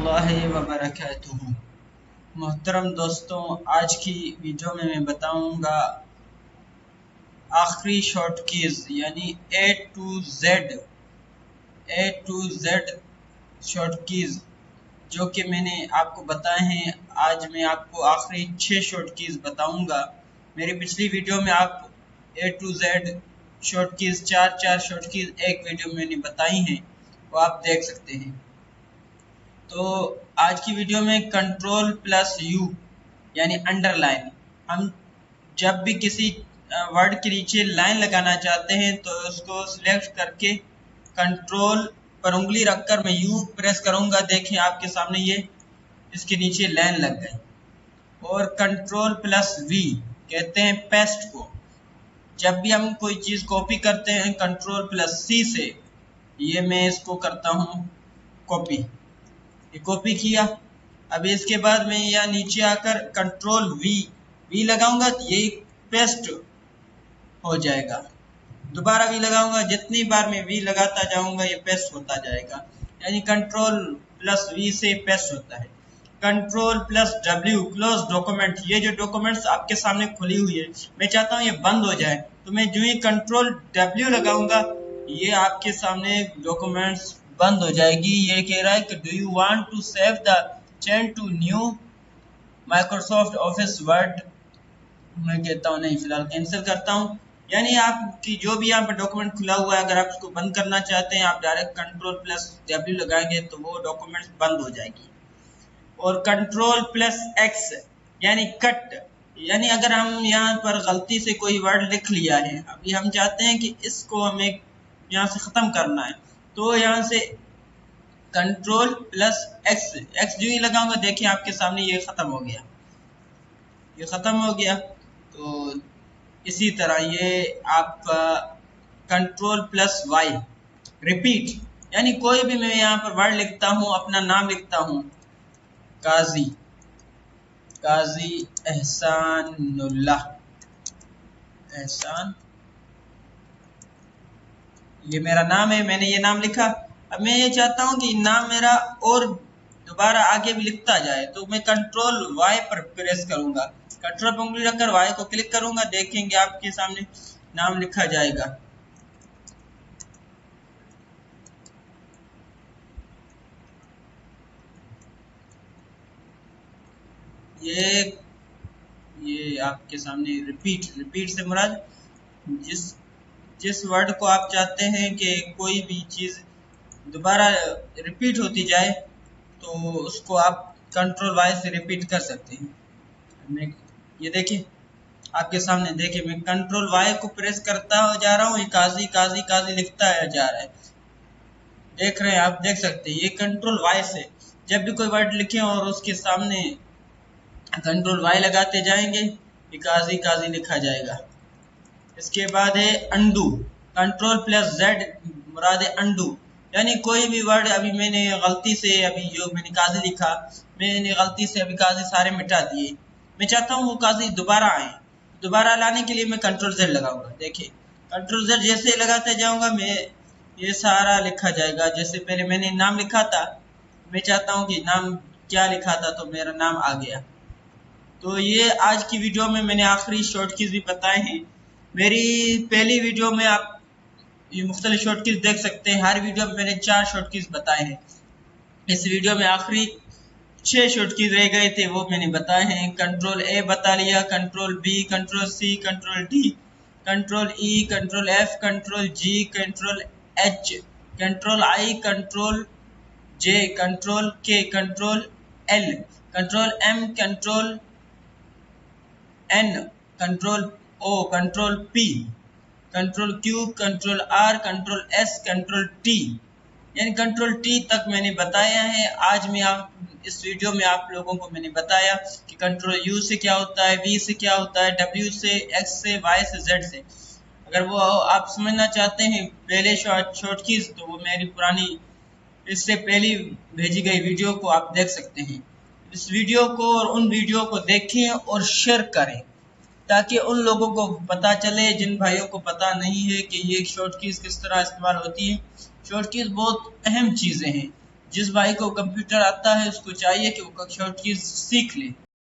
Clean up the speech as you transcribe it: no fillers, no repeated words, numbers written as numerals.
वरहमतुल्लाहि वबरकातुहू। मोहतरम दोस्तों, आज की वीडियो में मैं बताऊंगा आखिरी शॉर्ट कीज़ यानी ए टू जेड शॉर्ट कीज़ जो कि मैंने आपको बताए हैं। आज मैं आपको आखिरी 6 शॉर्ट कीज़ बताऊंगा। मेरी पिछली वीडियो में आप ए टू जेड शॉर्ट कीज़ चार शॉर्ट कीज़ एक वीडियो में मैंने बताई हैं, वो आप देख सकते हैं। तो आज की वीडियो में कंट्रोल प्लस यू यानी अंडरलाइन, हम जब भी किसी वर्ड के नीचे लाइन लगाना चाहते हैं तो उसको सिलेक्ट करके कंट्रोल पर उंगली रखकर मैं यू प्रेस करूंगा। देखें आपके सामने ये इसके नीचे लाइन लग गई। और कंट्रोल प्लस वी कहते हैं पेस्ट को। जब भी हम कोई चीज कॉपी करते हैं कंट्रोल प्लस सी से, ये मैं इसको करता हूँ कॉपी, ये कॉपी किया। अब इसके बाद मैं यहाँ नीचे आकर कंट्रोल वी लगाऊंगा तो ये पेस्ट हो जाएगा। दोबारा वी लगाऊंगा, जितनी बार मैं वी लगाता जाऊंगा ये पेस्ट होता जाएगा। यानी कंट्रोल प्लस वी से पेस्ट होता है। Control plus W close document, ये जो डॉक्यूमेंट्स आपके सामने खुली हुई है, मैं चाहता हूँ ये बंद हो जाए, तो मैं जो ही कंट्रोल डब्ल्यू लगाऊंगा ये आपके सामने डॉक्यूमेंट्स बंद हो जाएगी। ये कह रहा है कि do you want to save the change to new Microsoft Office Word. मैं कहता हूँ नहीं, फिलहाल कैंसिल करता हूँ। यानी आपकी जो भी यहाँ पर डॉक्यूमेंट खुला हुआ है, अगर आप इसको बंद करना चाहते हैं आप डायरेक्ट कंट्रोल प्लस डब्ल्यू लगाएंगे तो वो डॉक्यूमेंट्स बंद हो जाएगी। और कंट्रोल प्लस एक्स यानी कट, यानी अगर हम यहाँ पर गलती से कोई वर्ड लिख लिया है, अभी हम चाहते हैं कि इसको हमें यहाँ से ख़त्म करना है, तो यहाँ से कंट्रोल प्लस एक्स जो ही लगाऊंगा, देखिए आपके सामने ये ख़त्म हो गया, ये ख़त्म हो गया। तो इसी तरह ये आपका कंट्रोल प्लस वाई रिपीट, यानी कोई भी मैं यहाँ पर वर्ड लिखता हूँ, अपना नाम लिखता हूँ काजी एहसानुल्लाह, एहसान, ये मेरा नाम है, मैंने ये नाम लिखा। अब मैं ये चाहता हूँ कि नाम मेरा और दोबारा आगे भी लिखता जाए, तो मैं कंट्रोल वाई पर प्रेस करूंगा, कंट्रोल पर उंगली रखकर वाई को क्लिक करूंगा, देखेंगे आपके सामने नाम लिखा जाएगा। ये आपके सामने रिपीट से मुराद जिस वर्ड को आप चाहते हैं कि कोई भी चीज दोबारा रिपीट होती जाए, तो उसको आप कंट्रोल वाई से रिपीट कर सकते हैं। मैं ये देखिए आपके सामने, देखिए मैं कंट्रोल वाई को प्रेस करता जा रहा हूँ, ये काजी काजी काजी लिखता है जा रहा है, देख रहे हैं आप, देख सकते हैं। ये कंट्रोल वाई से जब भी कोई वर्ड लिखे और उसके सामने कंट्रोल वाई लगाते जाएंगे, ये काजी काजी लिखा जाएगा। इसके बाद है अंडू, कंट्रोल प्लस जेड मुराद है अंडू, यानी कोई भी वर्ड अभी मैंने गलती से, अभी जो मैंने काजी लिखा, मैंने गलती से अभी काजी सारे मिटा दिए, मैं चाहता हूँ वो काजी दोबारा आए। दोबारा लाने के लिए मैं कंट्रोल जेड लगाऊंगा। देखिए कंट्रोल जेड जैसे लगाते जाऊंगा मैं ये सारा लिखा जाएगा। जैसे पहले मैंने नाम लिखा था, मैं चाहता हूँ कि नाम क्या लिखा था, तो मेरा नाम आ गया। तो ये आज की वीडियो में मैंने आखिरी शॉर्ट कीज भी बताए हैं। मेरी पहली वीडियो में आप ये मुख्तलिफ शॉर्ट कीज देख सकते हैं, हर वीडियो में मैंने 4 शॉर्ट कीज बताए हैं। इस वीडियो में आखिरी 6 शॉर्ट कीज रह गए थे, वो मैंने बताए हैं। कंट्रोल ए बता लिया, control B, control C, control D, control E, control F, control G, control H, control I, control J, control K, control L, control M, control N, control O, control P, control Q, control R, control S, control T, यानी control T तक मैंने बताया है। आज मैं इस video में आप लोगों को मैंने बताया कि कंट्रोल यू से क्या होता है, वी से क्या होता है, डब्ल्यू से, एक्स से, वाई से, जेड से। अगर वो आप समझना चाहते हैं पहले शॉर्ट कीज, तो वो मेरी पुरानी इससे पहली भेजी गई वीडियो को आप देख सकते हैं। इस वीडियो को और उन वीडियो को देखें और शेयर करें, ताकि उन लोगों को पता चले जिन भाइयों को पता नहीं है कि ये शॉर्ट कीज किस तरह इस्तेमाल होती है। शॉर्ट कीज बहुत अहम चीज़ें हैं जिस भाई को कंप्यूटर आता है उसको चाहिए कि वो शॉर्ट कीज सीख ले।